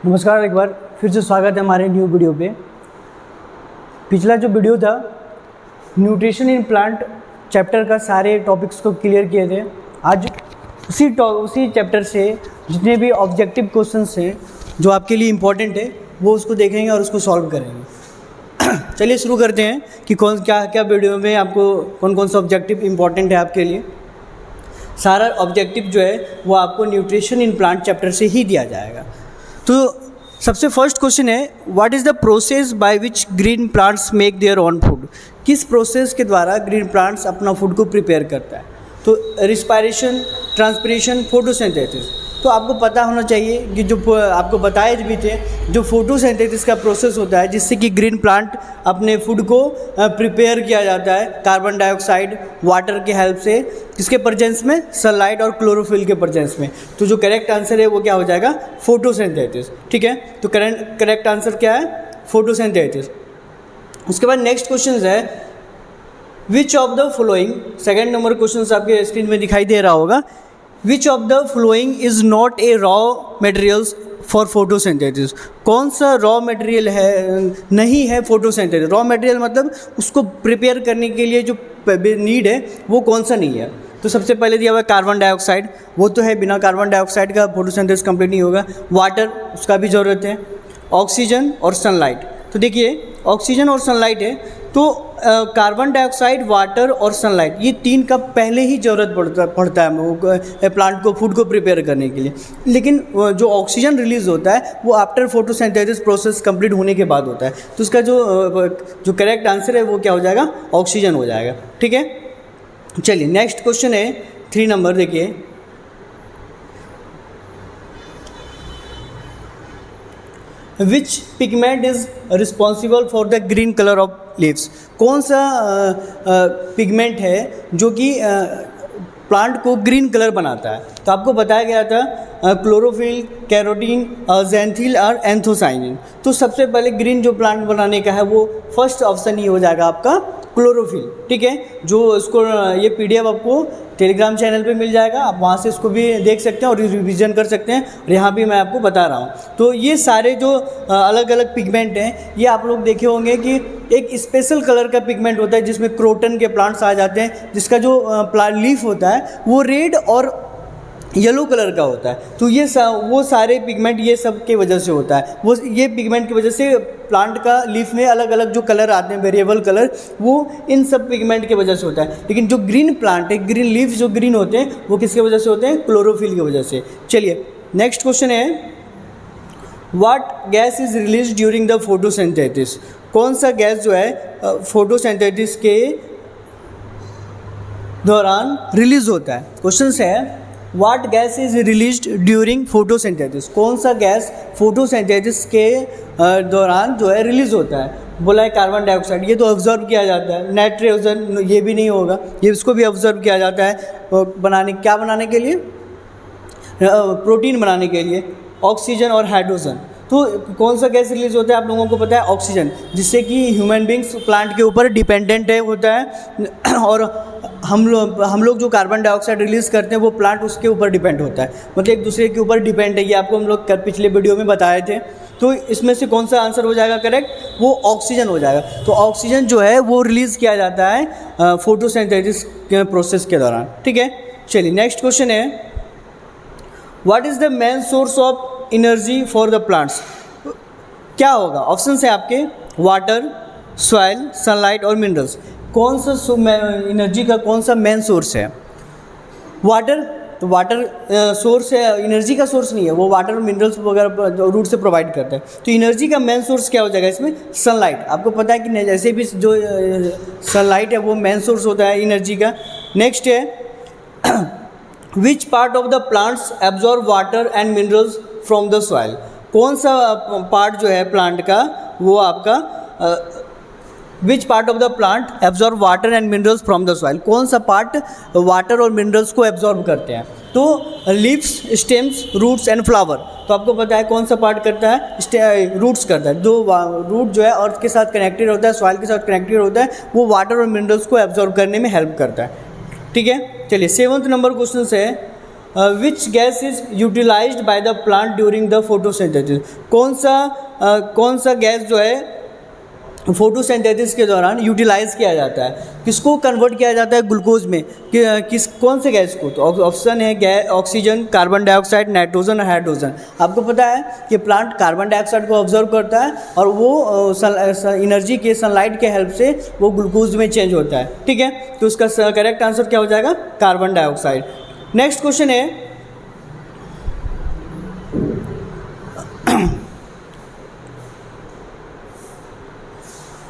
नमस्कार, एक बार फिर से स्वागत है हमारे न्यू वीडियो पे। पिछला जो वीडियो था न्यूट्रिशन इन प्लांट चैप्टर का सारे टॉपिक्स को क्लियर किए थे। आज उसी चैप्टर से जितने भी ऑब्जेक्टिव क्वेश्चंस हैं जो आपके लिए इम्पोर्टेंट है वो उसको देखेंगे और उसको सॉल्व करेंगे। चलिए शुरू करते हैं कि क्या वीडियो में आपको कौन कौन सा ऑब्जेक्टिव इम्पोर्टेंट है आपके लिए। सारा ऑब्जेक्टिव जो है वो आपको न्यूट्रिशन इन प्लांट चैप्टर से ही दिया जाएगा। तो सबसे फर्स्ट क्वेश्चन है, what is the process by which green plants make their own food. किस प्रोसेस के द्वारा ग्रीन प्लांट्स अपना फूड को प्रिपेयर करता है? तो रिस्पायरेशन, ट्रांसपिरेशन, फोटोसिंथेसिस। तो आपको पता होना चाहिए कि जो आपको बताए भी थे, जो फोटोसिंथेसिस का प्रोसेस होता है जिससे कि ग्रीन प्लांट अपने फूड को प्रिपेयर किया जाता है कार्बन डाइऑक्साइड, वाटर के हेल्प से, किसके प्रेजेंस में? सनलाइट और क्लोरोफिल के प्रेजेंस में। तो जो करेक्ट आंसर है वो क्या हो जाएगा? फोटोसिंथेसिस। ठीक है, तो करेक्ट आंसर क्या है? फोटोसिंथेसिस। उसके बाद नेक्स्ट क्वेश्चन है, which of the following, second number question आपके स्क्रीन में दिखाई दे रहा होगा, विच of the following is not a raw materials for photosynthesis. कौन सा रॉ मटेरियल है, नहीं है फोटोसिंथेसिस? रॉ मटेरियल मतलब उसको प्रिपेयर करने के लिए जो नीड है वो कौन सा नहीं है। तो सबसे पहले दिया हुआ है कार्बन डाइऑक्साइड, वो तो है, बिना कार्बन डाइऑक्साइड का फोटोसिंथेसिस कंप्लीट नहीं होगा। वाटर, उसका भी ज़रूरत है। ऑक्सीजन और सनलाइट। तो देखिए ऑक्सीजन और सनलाइट है, तो कार्बन डाइऑक्साइड, वाटर और सनलाइट, ये तीन का पहले ही ज़रूरत पड़ता है प्लांट को फूड को प्रिपेयर करने के लिए। लेकिन जो ऑक्सीजन रिलीज होता है वो आफ्टर फोटोसिंथेसिस प्रोसेस कंप्लीट होने के बाद होता है। तो उसका जो करेक्ट आंसर है वो क्या हो जाएगा? ऑक्सीजन हो जाएगा। ठीक है, चलिए नेक्स्ट क्वेश्चन है 3 नंबर। देखिए, which pigment is responsible for the green colour of leaves. कौन सा पिगमेंट है जो कि प्लांट को ग्रीन कलर बनाता है? तो आपको बताया गया था क्लोरोफिल, कैरोटीन, ज़ैंथिल और एंथोसाइनिन। तो सबसे पहले ग्रीन जो प्लांट बनाने का है वो फर्स्ट ऑप्शन ही हो जाएगा आपका क्लोरोफिल। ठीक है, जो इसको ये PDF आपको टेलीग्राम चैनल पे मिल जाएगा, आप वहाँ से इसको भी देख सकते हैं और रिवीजन कर सकते हैं, और यहाँ भी मैं आपको बता रहा हूँ। तो ये सारे जो अलग अलग पिगमेंट हैं ये आप लोग देखे होंगे कि एक स्पेशल कलर का पिगमेंट होता है जिसमें क्रोटन के प्लांट्स आ जाते हैं, जिसका जो प्लांट लीफ होता है वो रेड और येलो कलर का होता है। तो ये वो सारे पिगमेंट ये सब के वजह से होता है, वो ये पिगमेंट की वजह से प्लांट का लीफ में अलग अलग जो कलर आते हैं, वेरिएबल कलर, वो इन सब पिगमेंट की वजह से होता है। लेकिन जो ग्रीन प्लांट है, ग्रीन लीफ जो ग्रीन होते हैं वो किसकी वजह से होते हैं? क्लोरोफिल की वजह से। चलिए नेक्स्ट क्वेश्चन है, what gas is release during the photosynthesis. कौन सा गैस जो है फोटोसिंथेसिस के दौरान रिलीज होता है? क्वेश्चन है, what gas is released during photosynthesis. कौन सा गैस फोटोसिंथेसिस के दौरान जो है रिलीज होता है? बोला है कार्बन डाइऑक्साइड, ये तो ऑब्जर्व किया जाता है। नाइट्रोजन, ये भी नहीं होगा, ये इसको भी ऑब्जर्व किया जाता है बनाने के लिए, प्रोटीन बनाने के लिए। ऑक्सीजन और हाइड्रोजन। तो कौन सा गैस रिलीज होता है आप लोगों को पता है? ऑक्सीजन, जिससे कि ह्यूमन बींग्स प्लांट के ऊपर डिपेंडेंट है होता है, और हम लोग जो कार्बन डाइऑक्साइड रिलीज़ करते हैं वो प्लांट उसके ऊपर डिपेंड होता है, मतलब एक दूसरे के ऊपर डिपेंड है। ये आपको हम लोग पिछले वीडियो में बताए थे। तो इसमें से कौन सा आंसर हो जाएगा करेक्ट? वो ऑक्सीजन हो जाएगा। तो ऑक्सीजन जो है वो रिलीज़ किया जाता है फोटोसिंथेसिस के प्रोसेस के दौरान। ठीक है, चलिए नेक्स्ट क्वेश्चन है, what is the main source of energy for the plants. क्या होगा? ऑप्शन है आपके, वाटर, सॉइल, सनलाइट और मिनरल्स। कौन सा एनर्जी का कौन सा मेन सोर्स है? वाटर। तो वाटर सोर्स है, एनर्जी का सोर्स नहीं है, वो वाटर और मिनरल्स वगैरह रूट से प्रोवाइड करता है। तो एनर्जी का मेन सोर्स क्या हो जाएगा इसमें? सनलाइट। आपको पता है कि जैसे भी जो सनलाइट है वो मेन सोर्स होता है एनर्जी का। नेक्स्ट है, which part of the plants absorb water and minerals from the soil. कौन सा पार्ट जो है प्लांट का वो आपका which part of the plant absorb water and minerals from the soil. कौन सा पार्ट वाटर और मिनरल्स को एब्जॉर्ब करते हैं? तो leaves, stems, roots and flower. तो आपको पता है कौन सा पार्ट करता है? रूट्स करता है। जो रूट जो है अर्थ के साथ कनेक्टेड होता है, सॉइल के साथ कनेक्टेड होता है, वो वाटर और मिनरल्स को एब्जॉर्ब करने में हेल्प करता है। ठीक है, चलिए 7th नंबर क्वेश्चन है, which gas is utilized by the plant during the photosynthesis. कौन सा गैस जो है फोटोसिंथेसिस के दौरान यूटिलाइज किया जाता है, किसको कन्वर्ट किया जाता है ग्लूकोज में, कौन से गैस को? तो ऑप्शन है ऑक्सीजन, कार्बन डाइऑक्साइड, नाइट्रोजन और हाइड्रोजन। आपको पता है कि प्लांट कार्बन डाइऑक्साइड को ऑब्जर्व करता है और वो एनर्जी के सनलाइट के हेल्प से वो ग्लूकोज में चेंज होता है, ठीक है। तो उसका करेक्ट आंसर क्या हो जाएगा? Carbon dioxide. नेक्स्ट क्वेश्चन है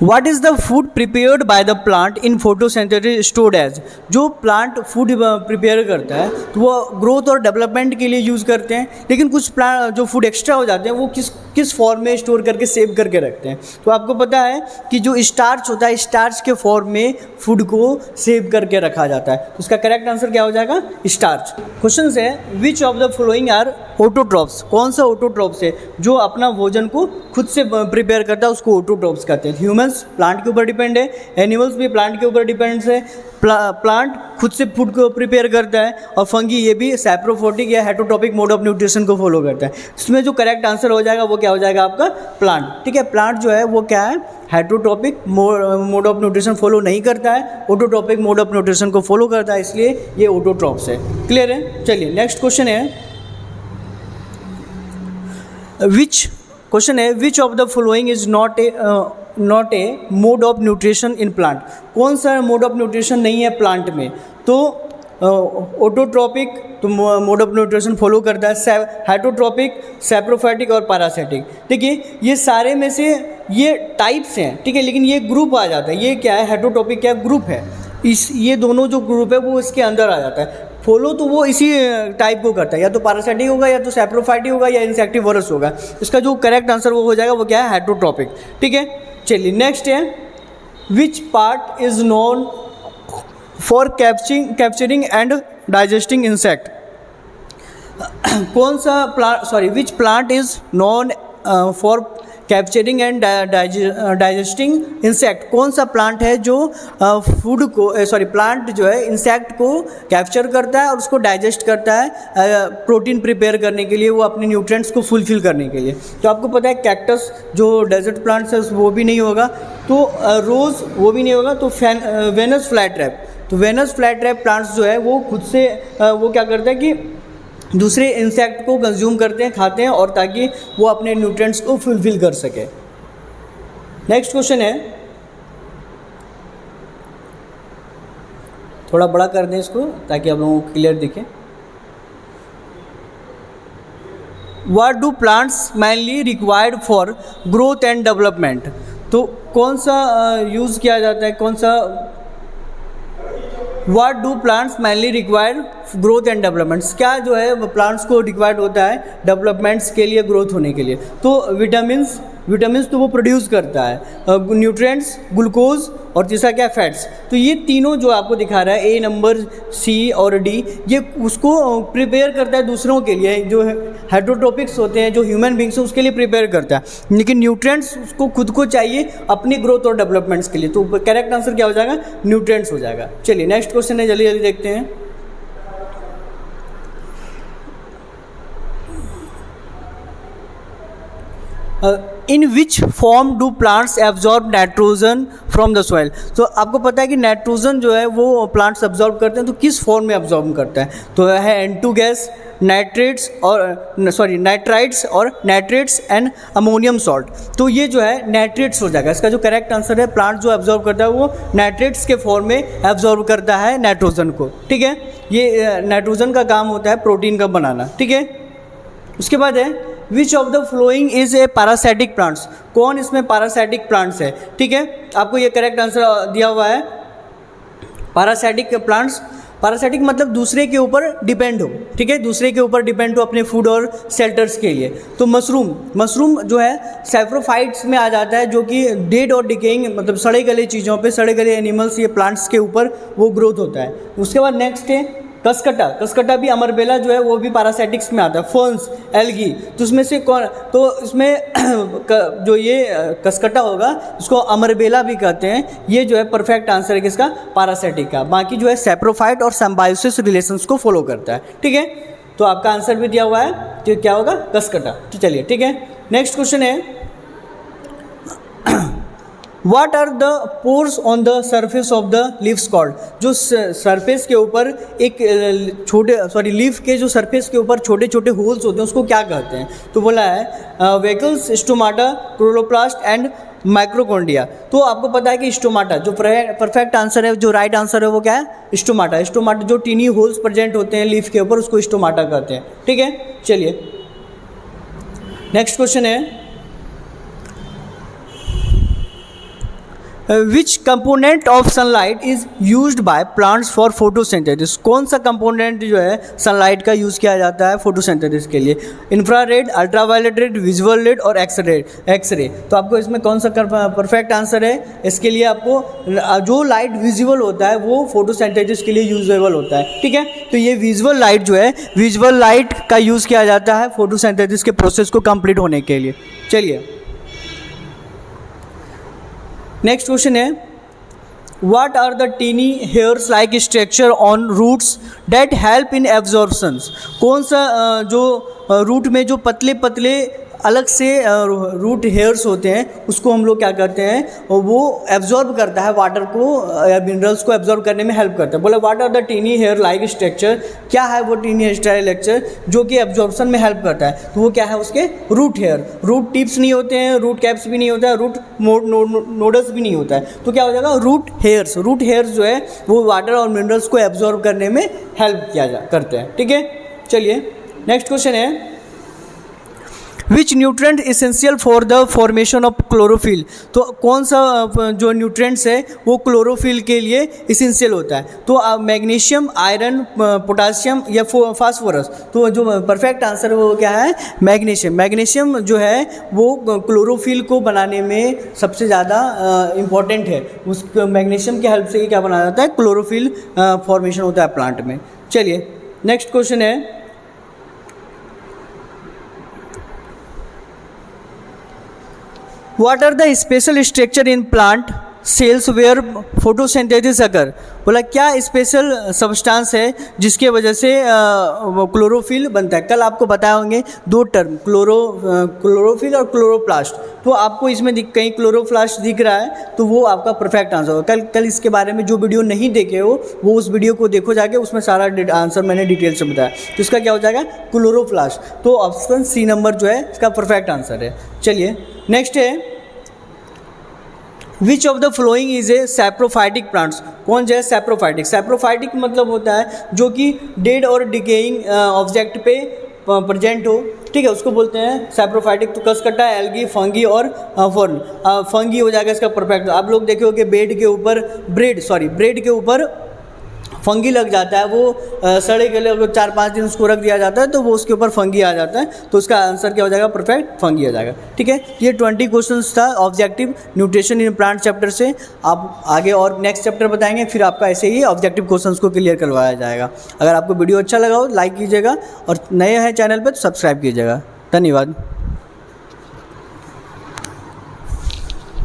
what is the food prepared by the plant in photosynthesis stored as. जो प्लांट फूड प्रिपेयर करता है तो वो ग्रोथ और डेवलपमेंट के लिए यूज़ करते हैं, लेकिन कुछ प्लांट जो फूड एक्स्ट्रा हो जाते हैं वो किस फॉर्म में स्टोर करके सेव करके रखते हैं। तो आपको पता है कि जो स्टार्च होता है, स्टार्च के फॉर्म में फूड को सेव करके रखा जाता है। तो उसका करेक्ट आंसर क्या हो जाएगा? स्टार्च। क्वेश्चन है which of the following are autotrophs. कौन सा ऑटोट्रॉप्स है जो अपना भोजन को खुद से प्रिपेयर करता है, उसको ऑटोट्रॉप्स कहते हैं। ह्यूमंस प्लांट के ऊपर डिपेंड है, एनिमल्स भी प्लांट के ऊपर डिपेंड है, प्लांट खुद से फूड को प्रिपेयर करता है, और फंगी ये भी सैप्रोफोटिक या हेटरोट्रॉपिक मोड ऑफ न्यूट्रिशन को फॉलो करता है। इसमें जो करेक्ट आंसर हो जाएगा वो क्या हो जाएगा? आपका प्लांट, ठीक है। प्लांट जो है वो क्या है? Heterotrophic mode of nutrition follow नहीं करता है, ऑटोट्रॉपिक मोड ऑफ न्यूट्रिशन को फॉलो करता है, इसलिए ये ऑटोट्रॉप्स है। क्लियर है? चलिए नेक्स्ट क्वेश्चन है which of the following is not a mode of nutrition in plant. कौन सा मोड ऑफ न्यूट्रिशन नहीं है प्लांट में? तो ऑटोट्रॉपिक तो मोड ऑफ न्यूट्रिशन फॉलो करता है, हेटरोट्रॉपिक, सैप्रोफाइटिक और पैरासिटिक। ठीक है, ये सारे में से ये टाइप्स हैं, ठीक है, लेकिन ये ग्रुप आ जाता है। ये क्या है? हेटरोट्रॉपिक क्या ग्रुप है, ये दोनों जो ग्रुप है वो इसके अंदर आ जाता है। फॉलो तो वो इसी टाइप को करता है, या तो पैरासाइटिक होगा, या तो सैप्रोफाइटिक होगा, या इंसेक्टिवोरस होगा। इसका जो करेक्ट आंसर वो हो जाएगा वो क्या है? हेटरोट्रॉपिक। ठीक है, चलिए नेक्स्ट है which part is known for capturing and digesting insect. कौन सा which plant is known for capturing and digesting insect. कौन सा प्लांट है जो फूड को प्लांट जो है इंसेक्ट को कैप्चर करता है और उसको डाइजेस्ट करता है प्रोटीन प्रिपेयर करने के लिए, वो अपने न्यूट्रिएंट्स को फुलफिल करने के लिए। तो आपको पता है कैक्टस जो डेजर्ट प्लांट्स है वो भी नहीं होगा, तो रोज़ वो भी नहीं होगा, तो वेनस फ्लाईट्रैप। तो वेनस फ्लाईट्रैप प्लांट्स जो है वो खुद से वो क्या करता है कि दूसरे इंसेक्ट को कंज्यूम करते हैं, खाते हैं, और ताकि वो अपने न्यूट्रिएंट्स को फुलफिल कर सके। नेक्स्ट क्वेश्चन है, थोड़ा बड़ा कर दें इसको ताकि आप लोगों को क्लियर दिखे। What do plants mainly required for growth and development. तो कौन सा यूज़ किया जाता है, कौन सा what do plants mainly require growth and developments. क्या जो है प्लांट्स को रिक्वायर्ड होता है डेवलपमेंट्स के लिए, ग्रोथ होने के लिए। तो विटामिन्स तो वो प्रोड्यूस करता है, न्यूट्रिएंट्स, ग्लूकोज, और तीसरा क्या? फैट्स। तो ये तीनों जो आपको दिखा रहा है, ए नंबर, सी और डी, ये उसको प्रिपेयर करता है दूसरों के लिए। जो हेटरोट्रॉपिक्स होते हैं, जो ह्यूमन बींग्स हैं, उसके लिए प्रिपेयर करता है, लेकिन न्यूट्रिएंट्स उसको खुद को चाहिए अपनी ग्रोथ और डेवलपमेंट्स के लिए। तो करेक्ट आंसर क्या हो जाएगा? न्यूट्रिएंट्स हो जाएगा। चलिए नेक्स्ट क्वेश्चन है, जल्दी जल्दी देखते हैं। In which form do plants absorb nitrogen from the soil. तो आपको पता है कि नाइट्रोजन जो है वो प्लांट्स एब्जॉर्ब करते हैं, तो किस फॉर्म में एब्जॉर्ब करता है? तो है N2 गैस, नाइट्राइट्स और नाइट्रेट्स एंड अमोनियम सॉल्ट। तो ये जो है नाइट्रेट्स हो जाएगा। इसका जो करेक्ट आंसर है, प्लांट जो एब्जॉर्ब करता है वो नाइट्रेट्स के फॉर्म में एब्जॉर्ब करता है नाइट्रोजन को। ठीक है, ये नाइट्रोजन का काम होता है प्रोटीन का बनाना। ठीक है, उसके बाद है which of the following is a parasitic plants. कौन इसमें पैरासाइटिक प्लांट्स है? ठीक है, आपको ये करेक्ट आंसर दिया हुआ है पैरासाइटिक प्लांट्स। पैरासाइटिक मतलब दूसरे के ऊपर डिपेंड हो, ठीक है, दूसरे के ऊपर डिपेंड हो अपने फूड और शेल्टर्स के लिए। तो मशरूम जो है सैप्रोफाइट्स में आ जाता है, जो कि डेड और डिकेइंग मतलब सड़े गले चीज़ों पे, सड़े गले एनिमल्स, ये प्लांट्स के ऊपर वो ग्रोथ होता है। उसके बाद नेक्स्ट है कसकटा भी अमरबेला जो है वो भी पैरासाइटिक्स में आता है। फर्न्स, एल्गी, तो उसमें से कौन, तो इसमें जो ये कसकटा होगा इसको अमरबेला भी कहते हैं। ये जो है परफेक्ट आंसर है किसका, पैरासाइटिक का। बाकी जो है सैप्रोफाइट और सिम्बायोसिस रिलेशंस को फॉलो करता है। ठीक है, तो आपका आंसर भी दिया हुआ है, तो क्या होगा, कसकटा। तो चलिए ठीक है, नेक्स्ट क्वेश्चन है What are the pores on the surface of the leaves called? जो सरफेस के ऊपर एक लीफ के जो सरफेस के ऊपर छोटे छोटे होल्स होते हैं उसको क्या कहते हैं? तो बोला है वेकल्स, स्टोमाटा, क्लोरोप्लास्ट एंड माइक्रोकोन्डिया। तो आपको पता है कि स्टोमाटा जो परफेक्ट आंसर है, जो राइट आंसर है वो क्या है, स्टोमाटा। स्टोमाटा जो टीनी होल्स प्रेजेंट होते हैं लीफ के ऊपर उसको स्टोमाटा कहते हैं। ठीक है, चलिए नेक्स्ट क्वेश्चन है विच component of sunlight is used by plants for photosynthesis? कौन सा कंपोनेंट जो है सनलाइट का यूज़ किया जाता है फोटोसिंथेसिस के लिए? Infrared, ultraviolet red, visual red और एक्सरे। तो आपको इसमें कौन सा परफेक्ट आंसर है? इसके लिए आपको जो लाइट विजुअल होता है वो फोटोसिंथेसिस के लिए यूजेबल होता है। ठीक है, तो ये विजुअल लाइट जो है, विजुअल लाइट का यूज़ किया जाता है फोटोसिंथेसिस के प्रोसेस को कंप्लीट होने के लिए। चलिए नेक्स्ट क्वेश्चन है what are the tiny hairs like structure on roots that help in absorptions? कौन सा जो रूट में जो पतले पतले अलग से रूट हेयर्स होते हैं उसको हम लोग क्या करते हैं, और वो एब्जॉर्ब करता है वाटर को या मिनरल्स को एब्जॉर्ब करने में हेल्प करता है। बोला what are the tiny hair like structure? क्या है वो टीनी हेयर स्ट्रक्चर जो कि एब्जॉर्प्शन में हेल्प करता है? तो वो क्या है, उसके रूट हेयर। रूट टिप्स नहीं होते हैं, रूट कैप्स भी नहीं होता है, रूट नोडल्स भी नहीं होता है, तो क्या हो जाएगा, रूट हेयर्स। रूट हेयर्स जो है वो वाटर और मिनरल्स को एब्जॉर्ब करने में हेल्प करते हैं। ठीक है, चलिए नेक्स्ट क्वेश्चन है which nutrient essential for the formation of chlorophyll? तो कौन सा जो न्यूट्रेंट्स है वो क्लोरोफिल के लिए इसेंशियल होता है? तो मैग्नीशियम, आयरन, पोटासियम या फास्फोरस? तो जो परफेक्ट आंसर है वो क्या है, मैग्नीशियम। मैग्नीशियम जो है वो क्लोरोफिल को बनाने में सबसे ज़्यादा इम्पॉर्टेंट है। उस मैग्नीशियम की हेल्प से क्या बनाया जाता है, क्लोरोफिल फॉर्मेशन होता है प्लांट में। चलिए नेक्स्ट क्वेश्चन है What are the special structure in plant cells where photosynthesis occur? बोला क्या स्पेशल सब्सटेंस है जिसके वजह से क्लोरोफिल बनता है? कल आपको बताए होंगे दो टर्म, क्लोरोफिल और क्लोरोप्लास्ट। तो आपको इसमें कहीं क्लोरोप्लास्ट दिख रहा है तो वो आपका परफेक्ट आंसर होगा। कल इसके बारे में जो वीडियो नहीं देखे हो वो उस वीडियो को देखो जाके, उसमें सारा आंसर मैंने डिटेल से बताया। तो इसका क्या हो जाएगा, क्लोरोप्लास्ट। तो ऑप्शन सी नंबर जो है इसका परफेक्ट आंसर है। चलिए नेक्स्ट है which of the following is a saprophytic plants? कौन जो है सैप्रोफाइटिक? सैप्रोफाइटिक मतलब होता है जो कि डेड और डिकेइंग ऑब्जेक्ट पे प्रेजेंट हो। ठीक है, उसको बोलते हैं सैप्रोफाइटिक। तो कसकटा, एल्गी, फंगी और फर्न। फंगी हो जाएगा इसका परफेक्ट। आप लोग देखो कि ब्रेड के ऊपर फंगी लग जाता है, वो सड़े के लिए 4-5 दिन उसको रख दिया जाता है तो वो उसके ऊपर फंगी आ जाता है। तो उसका आंसर क्या हो जाएगा, परफेक्ट फंगी आ जाएगा। ठीक है, ये 20 क्वेश्चंस था objective nutrition in plant chapter से। आप आगे और नेक्स्ट चैप्टर बताएंगे, फिर आपका ऐसे ही ऑब्जेक्टिव क्वेश्चंस को क्लियर करवाया जाएगा। अगर आपको वीडियो अच्छा लगा हो लाइक कीजिएगा और नए हैं चैनल पर तो सब्सक्राइब कीजिएगा। धन्यवाद।